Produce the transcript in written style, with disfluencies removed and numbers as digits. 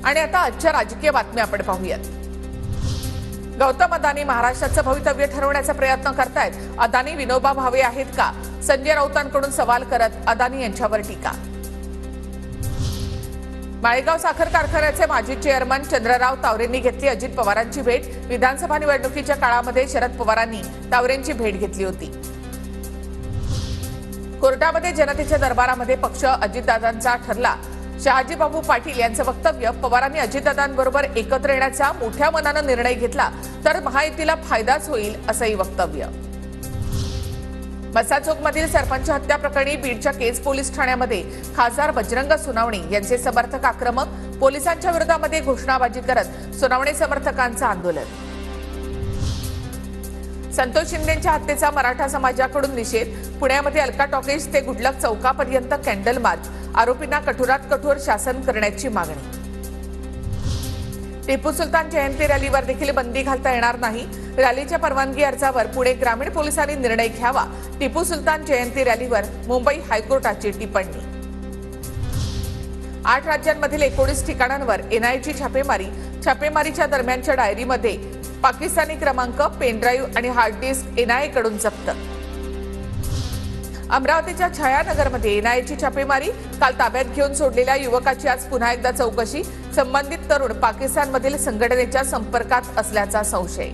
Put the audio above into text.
आणि आता आजच्या राजकीय बातम्या आपण पाहूयात। गौतम अदानी महाराष्ट्राचं भवितव्य ठरवण्याचा प्रयत्न करतायत। अदानी विनोबा भावे आहेत का? संजय राऊतांकडून सवाल करत अदानी यांच्यावर टीका। माळेगाव साखर कारखान्याचे माजी चेअरमन चंद्रराव तावरेंनी घेतली अजित पवारांची भेट। विधानसभा निवडणुकीच्या काळामध्ये शरद पवारांनी तावरेंची भेट घेतली होती। कोर्टामध्ये जनतेच्या दरबारामध्ये पक्ष अजितदादांचा ठरला। शहाजीबाबू पाटील यांचं वक्तव्य, पवारांनी अजितदादांबरोबर एकत्र येण्याचा मोठ्या मनानं निर्णय घेतला तर महायुतीला फायदाच होईल, असंही वक्तव्य। मसाजोगमधील सरपंच हत्या प्रकरणी बीडच्या केज पोलीस ठाण्यामध्ये खासदार बजरंग सोनवणे यांचे समर्थक आक्रमक। पोलिसांच्या विरोधामध्ये घोषणाबाजी करत सोनवणे समर्थकांचं आंदोलन। संतोष शिंदेंच्या हत्येचा मराठा समाजाकडून निषेध। पुण्यामध्ये अलका टॉकीज ते गुडलक चौकापर्यंत कॅन्डल मार्च। आरोपींना कठोरात कठोर शासन करण्याची मागणी। टिपू सुलतान जयंती रॅलीवर देखील बंदी घालता येणार नाही। रॅलीच्या परवानगी अर्जावर पुणे ग्रामीण पोलिसांनी निर्णय घ्यावा। टिपू सुलतान जयंती रॅलीवर मुंबई हायकोर्टाची टिप्पणी। 8 राज्यांमधील 19 ठिकाणांवर एनआयएची छापेमारी। छापेमारीच्या दरम्यानच्या डायरीमध्ये पाकिस्तानी क्रमांक, पेनड्राईव्ह आणि हार्ड डिस्क एनआयएकडून जप्त। अमरावतीच्या छायानगरमध्ये एनआयएची छापेमारी। काल ताब्यात घेऊन सोडलेल्या युवकाची आज पुन्हा एकदा चौकशी। संबंधित तरुण पाकिस्तानमधील संघटनेच्या संपर्कात असल्याचा संशय।